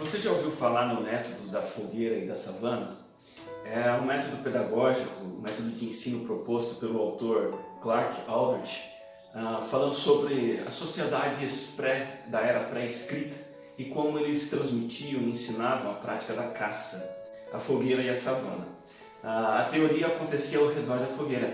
Você já ouviu falar no método da fogueira e da savana? É um método pedagógico, um método de ensino proposto pelo autor Clark Aldrich, falando sobre as sociedades da era pré-escrita e como eles transmitiam e ensinavam a prática da caça, a fogueira e a savana. A teoria acontecia ao redor da fogueira,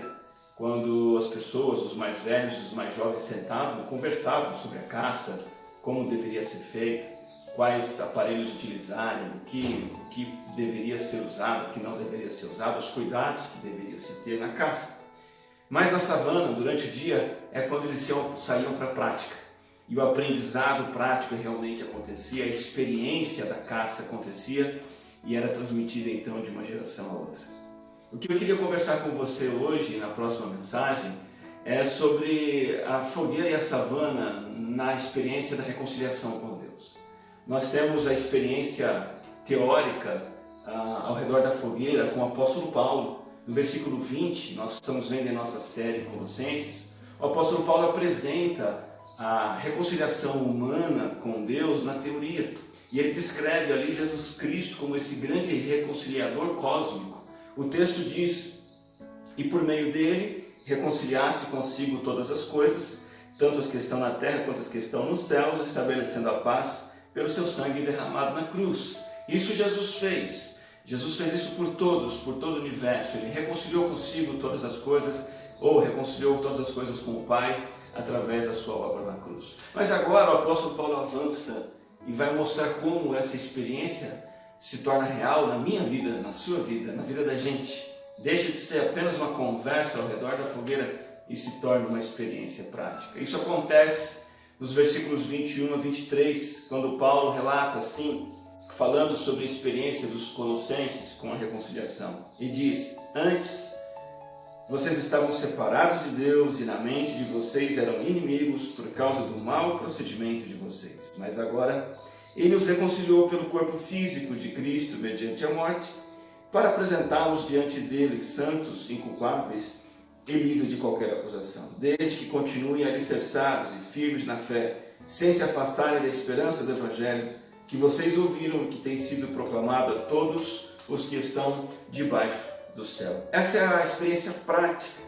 quando as pessoas, os mais velhos e os mais jovens sentavam e conversavam sobre a caça, como deveria ser feito, quais aparelhos utilizarem, o que deveria ser usado, o que não deveria ser usado, os cuidados que deveria se ter na caça. Mas na savana, durante o dia, é quando eles saíam para a prática. E o aprendizado prático realmente acontecia, a experiência da caça acontecia e era transmitida então de uma geração a outra. O que eu queria conversar com você hoje, na próxima mensagem, é sobre a fogueira e a savana na experiência da reconciliação com Deus. Nós temos a experiência teórica ao redor da fogueira com o apóstolo Paulo. No versículo 20, nós estamos vendo em nossa série Colossenses, o apóstolo Paulo apresenta a reconciliação humana com Deus na teoria. E ele descreve ali Jesus Cristo como esse grande reconciliador cósmico. O texto diz: e por meio dele reconciliasse consigo todas as coisas, tanto as que estão na terra quanto as que estão nos céus, estabelecendo a paz pelo seu sangue derramado na cruz. Isso Jesus fez. Jesus fez isso por todos, por todo o universo. Ele reconciliou consigo todas as coisas, ou reconciliou todas as coisas com o Pai através da sua obra na cruz. Mas agora o apóstolo Paulo avança e vai mostrar como essa experiência se torna real na minha vida, na sua vida, na vida da gente. Deixa de ser apenas uma conversa ao redor da fogueira e se torna uma experiência prática. Isso acontece nos versículos 21 a 23, quando Paulo relata assim, falando sobre a experiência dos colossenses com a reconciliação. E diz: antes, vocês estavam separados de Deus e na mente de vocês eram inimigos por causa do mau procedimento de vocês. Mas agora, Ele os reconciliou pelo corpo físico de Cristo mediante a morte, para apresentá-los diante dele santos, inculpáveis e livres de qualquer acusação, desde que continuem alicerçados e firmes na fé, sem se afastarem da esperança do Evangelho que vocês ouviram e que tem sido proclamado a todos os que estão debaixo do céu. Essa é a experiência prática,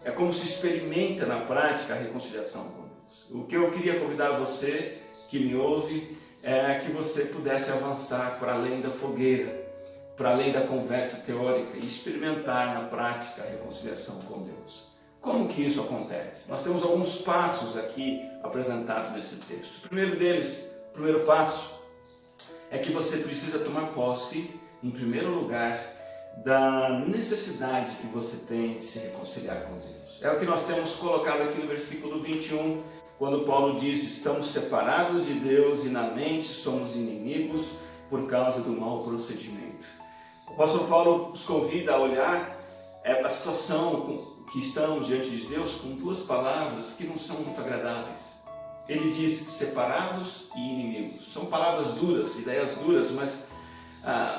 é como se experimenta na prática a reconciliação com Deus. O que eu queria convidar você que me ouve é que você pudesse avançar para além da fogueira, para além da conversa teórica e experimentar na prática a reconciliação com Deus. Como que isso acontece? Nós temos alguns passos aqui apresentados nesse texto. O primeiro passo é que você precisa tomar posse, em primeiro lugar, da necessidade que você tem de se reconciliar com Deus. É o que nós temos colocado aqui no versículo 21, quando Paulo diz: estamos separados de Deus e na mente somos inimigos por causa do mau procedimento. O apóstolo Paulo nos convida a olhar a situação que estamos diante de Deus com duas palavras que não são muito agradáveis. Ele diz separados e inimigos. São palavras duras, ideias duras, mas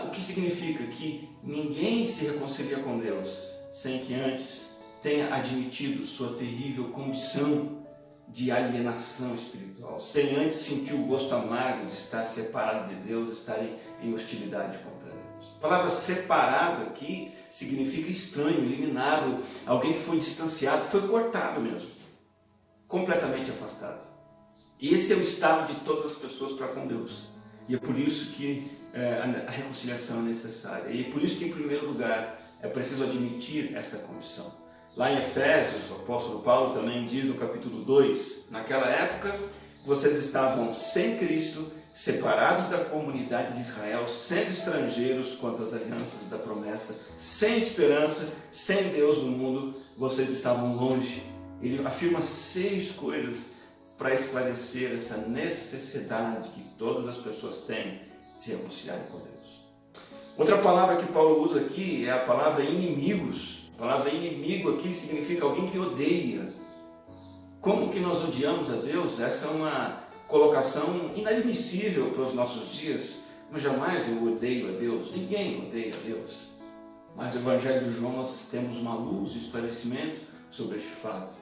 o que significa? Que ninguém se reconcilia com Deus sem que antes tenha admitido sua terrível condição de alienação espiritual, sem antes sentir o gosto amargo de estar separado de Deus, estar em hostilidade contra Deus. A palavra separado aqui significa estranho, eliminado, alguém que foi distanciado, foi cortado mesmo, completamente afastado. E esse é o estado de todas as pessoas para com Deus. E é por isso que a reconciliação é necessária. E é por isso que, em primeiro lugar, é preciso admitir esta condição. Lá em Efésios, o apóstolo Paulo também diz no capítulo 2, naquela época, vocês estavam sem Cristo, separados da comunidade de Israel, sendo estrangeiros quanto às alianças da promessa, sem esperança, sem Deus no mundo, vocês estavam longe. Ele afirma 6 coisas para esclarecer essa necessidade que todas as pessoas têm de se reconciliarem com Deus. Outra palavra que Paulo usa aqui é a palavra inimigos. A palavra inimigo aqui significa alguém que odeia. Como que nós odiamos a Deus? Essa é uma colocação inadmissível para os nossos dias. Mas jamais eu odeio a Deus. Ninguém odeia a Deus. Mas no Evangelho de João nós temos uma luz e esclarecimento sobre este fato.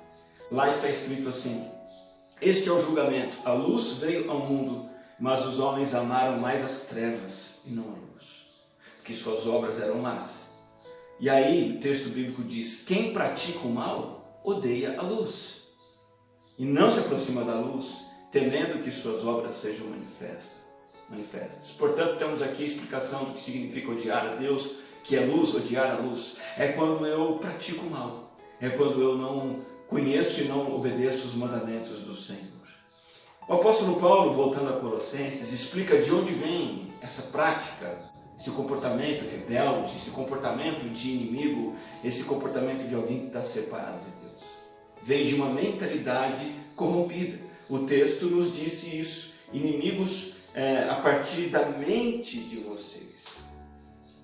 Lá está escrito assim: este é o julgamento. A luz veio ao mundo, mas os homens amaram mais as trevas e não a luz, porque suas obras eram más. E aí o texto bíblico diz: quem pratica o mal odeia a luz e não se aproxima da luz, temendo que suas obras sejam manifestas. Portanto, temos aqui a explicação do que significa odiar a Deus, que é luz, odiar a luz. É quando eu pratico o mal, é quando eu não conheço e não obedeço os mandamentos do Senhor. O apóstolo Paulo, voltando a Colossenses, explica de onde vem essa prática, esse comportamento rebelde, esse comportamento de inimigo, esse comportamento de alguém que está separado de Deus. Vem de uma mentalidade corrompida. O texto nos disse isso. Inimigos a partir da mente de vocês.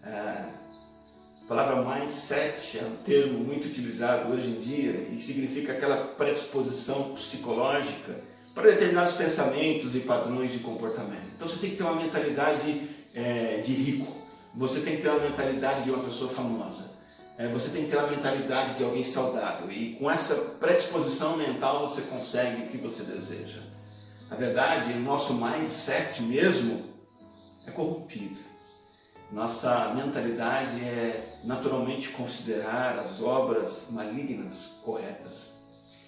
A palavra mindset é um termo muito utilizado hoje em dia e significa aquela predisposição psicológica para determinados pensamentos e padrões de comportamento. Então você tem que ter uma mentalidade de rico, você tem que ter uma mentalidade de uma pessoa famosa, você tem que ter uma mentalidade de alguém saudável, e com essa predisposição mental você consegue o que você deseja. Na verdade, o nosso mindset mesmo é corrompido. Nossa mentalidade é naturalmente considerar as obras malignas corretas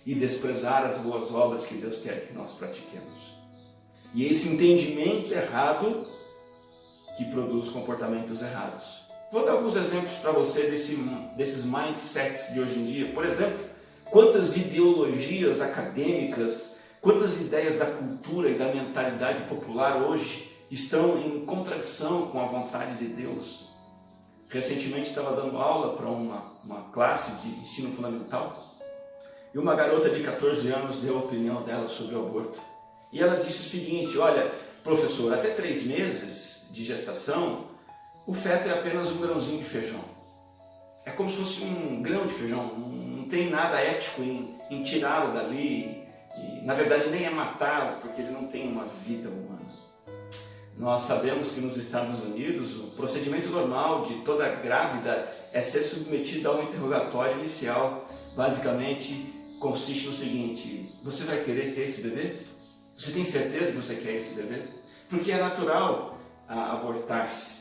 e desprezar as boas obras que Deus quer que nós pratiquemos. E esse entendimento errado que produz comportamentos errados. Vou dar alguns exemplos para você desses mindsets de hoje em dia. Por exemplo, quantas ideologias acadêmicas, quantas ideias da cultura e da mentalidade popular hoje estão em contradição com a vontade de Deus. Recentemente estava dando aula para uma classe de ensino fundamental e uma garota de 14 anos deu a opinião dela sobre o aborto. E ela disse o seguinte: olha, professor, até 3 meses de gestação, o feto é apenas um grãozinho de feijão. É como se fosse um grão de feijão, não tem nada ético em tirá-lo dali, e na verdade nem é matá-lo, porque ele não tem uma vida humana. Nós sabemos que nos Estados Unidos o procedimento normal de toda grávida é ser submetida a um interrogatório inicial. Basicamente consiste no seguinte: você vai querer ter esse bebê? Você tem certeza que você quer esse bebê? Porque é natural abortar-se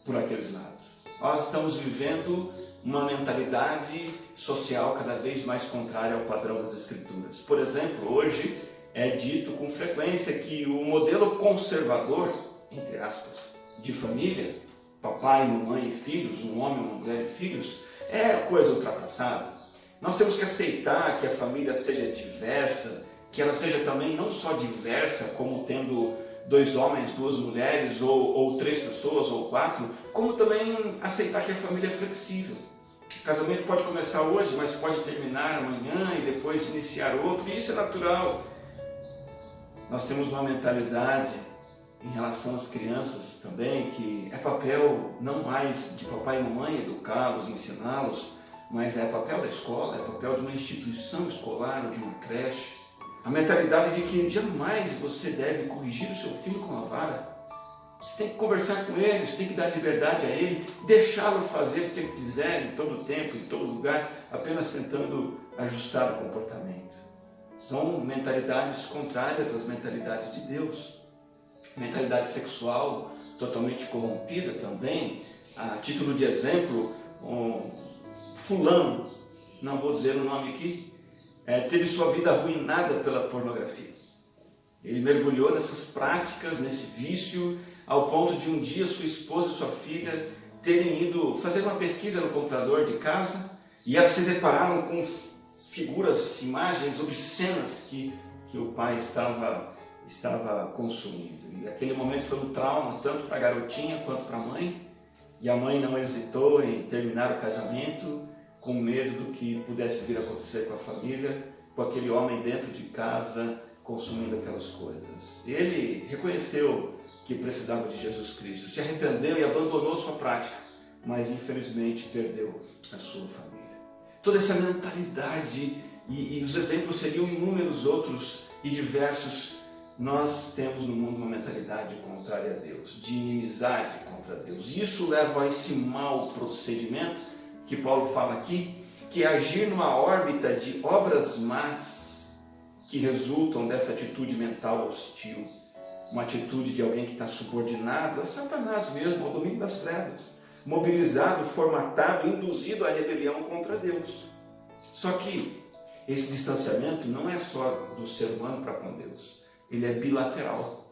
por aqueles lados. Nós estamos vivendo uma mentalidade social cada vez mais contrária ao padrão das Escrituras. Por exemplo, hoje é dito com frequência que o modelo conservador, entre aspas, de família, papai, mamãe e filhos, um homem, uma mulher e filhos, é coisa ultrapassada. Nós temos que aceitar que a família seja diversa, que ela seja também não só diversa, como tendo 2 homens, 2 mulheres, ou 3 pessoas, ou 4, como também aceitar que a família é flexível. O casamento pode começar hoje, mas pode terminar amanhã e depois iniciar outro, e isso é natural. Nós temos uma mentalidade em relação às crianças também, que é papel não mais de papai e mamãe educá-los, ensiná-los, mas é papel da escola, é papel de uma instituição escolar ou de uma creche. A mentalidade de que jamais você deve corrigir o seu filho com a vara. Você tem que conversar com ele, você tem que dar liberdade a ele, deixá-lo fazer o que ele quiser em todo tempo, em todo lugar, apenas tentando ajustar o comportamento. São mentalidades contrárias às mentalidades de Deus. Mentalidade sexual totalmente corrompida também. A título de exemplo, fulano, não vou dizer o nome aqui, teve sua vida arruinada pela pornografia. Ele mergulhou nessas práticas, nesse vício, ao ponto de um dia sua esposa e sua filha terem ido fazer uma pesquisa no computador de casa e elas se depararam com figuras, imagens obscenas que o pai estava consumindo. E aquele momento foi um trauma tanto para a garotinha quanto para a mãe, e a mãe não hesitou em terminar o casamento com medo do que pudesse vir a acontecer com a família, com aquele homem dentro de casa consumindo aquelas coisas. Ele reconheceu que precisava de Jesus Cristo, se arrependeu e abandonou sua prática, mas infelizmente perdeu a sua família. Toda essa mentalidade, e os exemplos seriam inúmeros outros e diversos. Nós temos no mundo uma mentalidade contrária a Deus, de inimizade contra Deus. Isso leva a esse mau procedimento que Paulo fala aqui, que é agir numa órbita de obras más que resultam dessa atitude mental hostil. uma atitude de alguém que está subordinado a Satanás mesmo, ao domínio das trevas, mobilizado, formatado, induzido à rebelião contra Deus. Só que esse distanciamento não é só do ser humano para com Deus, ele é bilateral.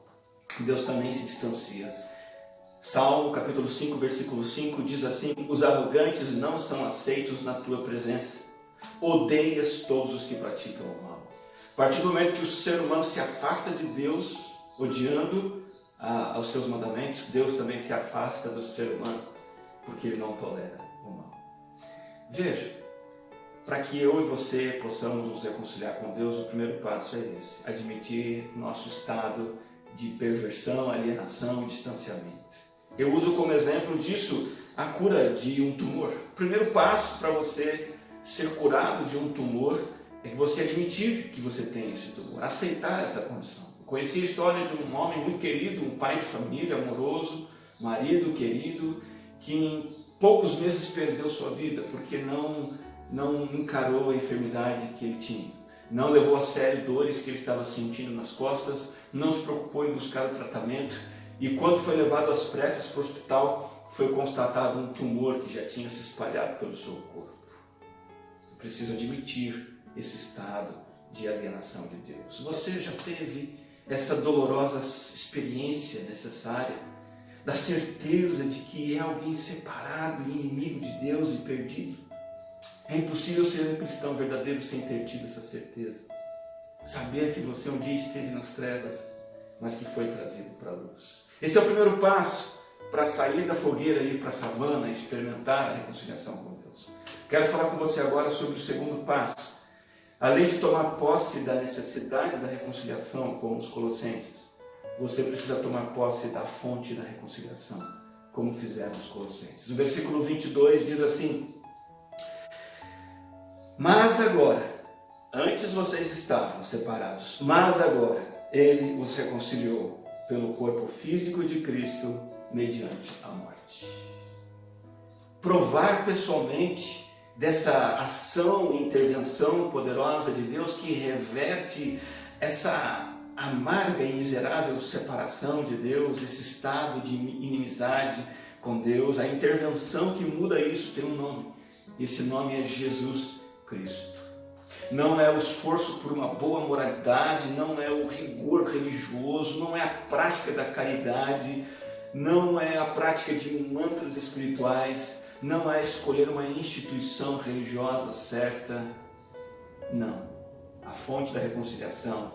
Deus também se distancia. Salmo capítulo 5, versículo 5 diz assim: os arrogantes não são aceitos na tua presença, odeias todos os que praticam o mal. A partir do momento que o ser humano se afasta de Deus, odiando aos seus mandamentos, Deus também se afasta do ser humano, porque ele não tolera o mal. Veja, para que eu e você possamos nos reconciliar com Deus, o primeiro passo é esse: admitir nosso estado de perversão, alienação e distanciamento. Eu uso como exemplo disso a cura de um tumor. O primeiro passo para você ser curado de um tumor é que você admitir que você tem esse tumor, aceitar essa condição. Eu conheci a história de um homem muito querido, um pai de família amoroso, marido querido, que em poucos meses perdeu sua vida porque não encarou a enfermidade que ele tinha, não levou a sério dores que ele estava sentindo nas costas, não se preocupou em buscar o tratamento, e quando foi levado às pressas para o hospital, foi constatado um tumor que já tinha se espalhado pelo seu corpo. Eu preciso admitir esse estado de alienação de Deus. Você já teve essa dolorosa experiência necessária da certeza de que é alguém separado e inimigo de Deus e perdido? É impossível ser um cristão verdadeiro sem ter tido essa certeza. Saber que você um dia esteve nas trevas, mas que foi trazido para a luz. Esse é o primeiro passo para sair da fogueira e ir para a savana e experimentar a reconciliação com Deus. Quero falar com você agora sobre o segundo passo. Além de tomar posse da necessidade da reconciliação com os colossenses, você precisa tomar posse da fonte da reconciliação, como fizeram os colossenses. O versículo 22 diz assim: mas agora, antes vocês estavam separados, mas agora ele os reconciliou pelo corpo físico de Cristo mediante a morte. Provar pessoalmente dessa ação e intervenção poderosa de Deus que reverte essa amarga e miserável separação de Deus, esse estado de inimizade com Deus, a intervenção que muda isso tem um nome. Esse nome é Jesus Cristo. Não é o esforço por uma boa moralidade, não é o rigor religioso, não é a prática da caridade, não é a prática de mantras espirituais, não é escolher uma instituição religiosa certa. Não. A fonte da reconciliação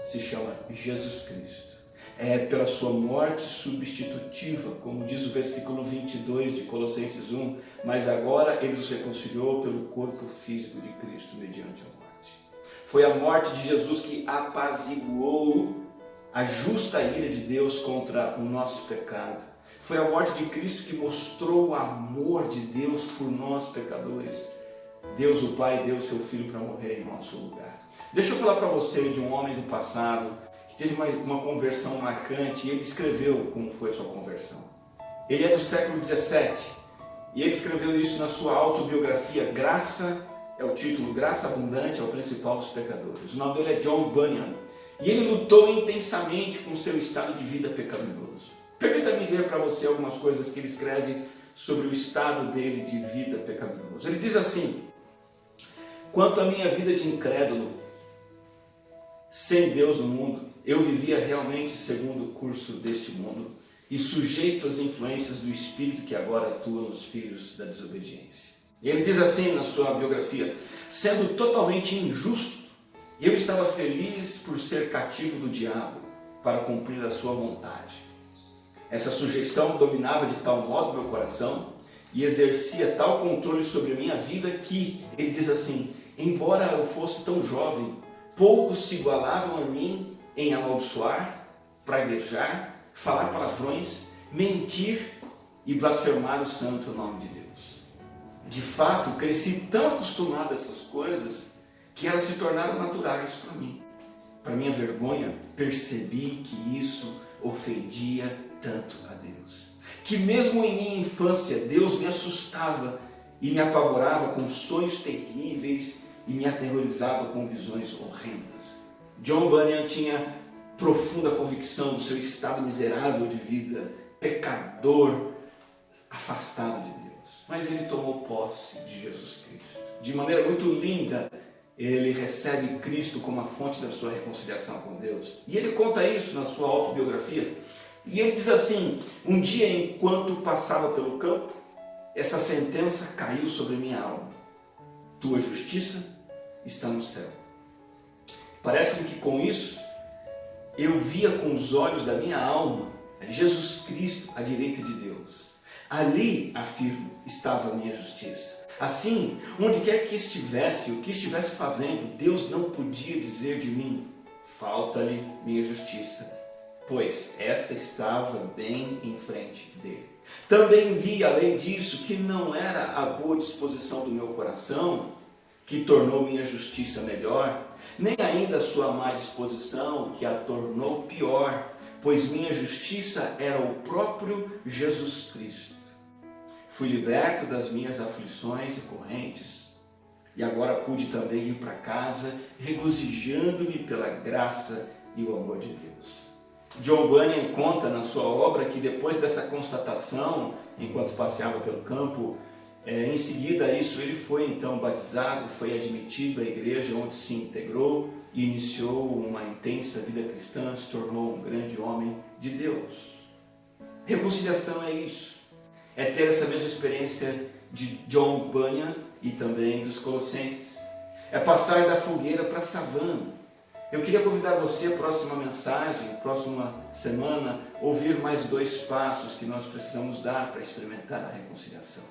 se chama Jesus Cristo. É pela sua morte substitutiva, como diz o versículo 22 de Colossenses 1, mas agora ele os reconciliou pelo corpo físico de Cristo mediante a morte. Foi a morte de Jesus que apaziguou a justa ira de Deus contra o nosso pecado. Foi a morte de Cristo que mostrou o amor de Deus por nós pecadores. Deus o Pai deu o seu Filho para morrer em nosso lugar. Deixa eu falar para você de um homem do passado que teve uma conversão marcante e ele escreveu como foi a sua conversão. Ele é do século 17 e ele escreveu isso na sua autobiografia. Graça é o título, Graça Abundante é o principal dos pecadores. O nome dele é John Bunyan e ele lutou intensamente com o seu estado de vida pecaminoso. Permita-me ler para você algumas coisas que ele escreve sobre o estado dele de vida pecaminoso. Ele diz assim: quanto à minha vida de incrédulo, sem Deus no mundo, eu vivia realmente segundo o curso deste mundo e sujeito às influências do Espírito que agora atua nos filhos da desobediência. E ele diz assim na sua biografia: sendo totalmente injusto, eu estava feliz por ser cativo do diabo para cumprir a sua vontade. Essa sugestão dominava de tal modo meu coração e exercia tal controle sobre a minha vida que, ele diz assim, embora eu fosse tão jovem, poucos se igualavam a mim em amaldiçoar, praguejar, falar palavrões, mentir e blasfemar o santo nome de Deus. De fato, cresci tão acostumado a essas coisas que elas se tornaram naturais para mim. Para minha vergonha, percebi que isso ofendia tanto a Deus, que mesmo em minha infância Deus me assustava e me apavorava com sonhos terríveis e me aterrorizava com visões horrendas. John Bunyan tinha profunda convicção do seu estado miserável de vida, pecador, afastado de Deus. Mas ele tomou posse de Jesus Cristo. De maneira muito linda, ele recebe Cristo como a fonte da sua reconciliação com Deus. E ele conta isso na sua autobiografia. E ele diz assim: um dia, enquanto passava pelo campo, essa sentença caiu sobre minha alma: tua justiça está no céu. Parece-me que com isso eu via com os olhos da minha alma Jesus Cristo à direita de Deus. Ali, afirmo, estava a minha justiça. Assim, onde quer que estivesse, o que estivesse fazendo, Deus não podia dizer de mim: falta-lhe minha justiça, pois esta estava bem em frente dele. Também vi, além disso, que não era a boa disposição do meu coração que tornou minha justiça melhor, nem ainda a sua má disposição que a tornou pior, pois minha justiça era o próprio Jesus Cristo. Fui liberto das minhas aflições e correntes, e agora pude também ir para casa, regozijando-me pela graça e o amor de Deus. John Bunyan conta na sua obra que depois dessa constatação, enquanto passeava pelo campo, em seguida a isso ele foi então batizado, foi admitido à igreja, onde se integrou e iniciou uma intensa vida cristã, se tornou um grande homem de Deus. Reconciliação é isso, é ter essa mesma experiência de John Bunyan e também dos Colossenses, é passar da fogueira para a savana. Eu queria convidar você, a próxima mensagem, próxima semana, ouvir mais 2 passos que nós precisamos dar para experimentar a reconciliação.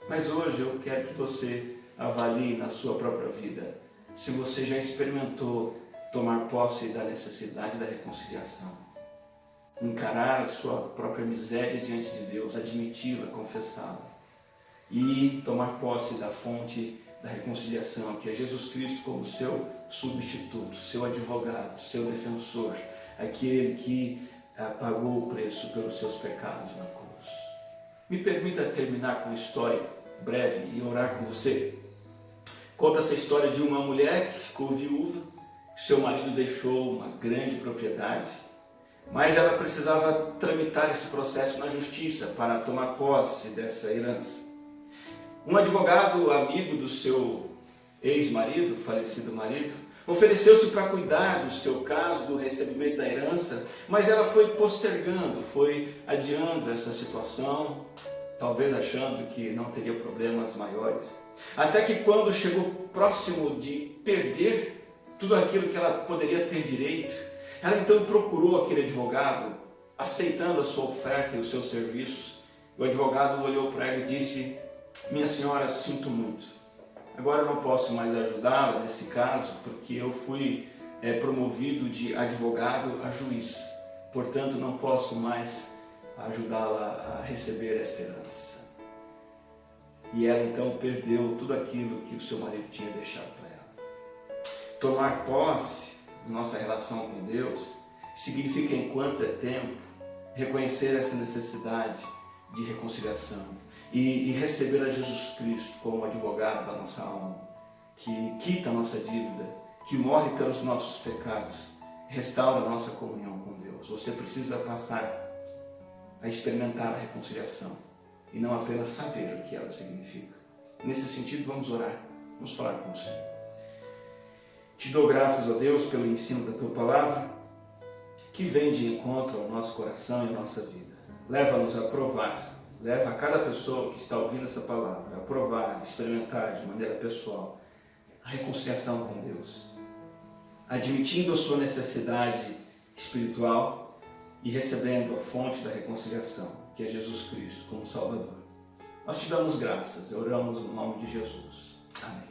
Mas hoje eu quero que você avalie na sua própria vida se você já experimentou tomar posse da necessidade da reconciliação. Encarar a sua própria miséria diante de Deus, admiti-la, confessá-la. E tomar posse da fonte da reconciliação, que é Jesus Cristo como seu substituto, seu advogado, seu defensor, aquele que pagou o preço pelos seus pecados na cruz. Me permita terminar com uma história breve e orar com você. Conta essa história de uma mulher que ficou viúva, seu marido deixou uma grande propriedade, mas ela precisava tramitar esse processo na justiça para tomar posse dessa herança. Um advogado amigo do seu ex-marido, falecido marido, ofereceu-se para cuidar do seu caso, do recebimento da herança, mas ela foi postergando, foi adiando essa situação, talvez achando que não teria problemas maiores. Até que quando chegou próximo de perder tudo aquilo que ela poderia ter direito, ela então procurou aquele advogado, aceitando a sua oferta e os seus serviços. O advogado olhou para ela e disse: minha senhora, sinto muito. Agora eu não posso mais ajudá-la nesse caso, porque eu fui promovido de advogado a juiz. Portanto, não posso mais ajudá-la a receber esta herança. E ela então perdeu tudo aquilo que o seu marido tinha deixado para ela. Tomar posse da nossa relação com Deus significa, enquanto é tempo, reconhecer essa necessidade de reconciliação e receber a Jesus Cristo como advogado da nossa alma, que quita a nossa dívida, que morre pelos nossos pecados, restaura a nossa comunhão com Deus. Você precisa passar a experimentar a reconciliação e não apenas saber o que ela significa. Nesse sentido, vamos orar, vamos falar com o Senhor. Te dou graças, ó Deus, pelo ensino da Tua Palavra, que vem de encontro ao nosso coração e à nossa vida. Leva-nos a provar, leva a cada pessoa que está ouvindo essa palavra a provar, a experimentar de maneira pessoal a reconciliação com Deus, admitindo a sua necessidade espiritual e recebendo a fonte da reconciliação, que é Jesus Cristo como Salvador. Nós te damos graças e oramos no nome de Jesus. Amém.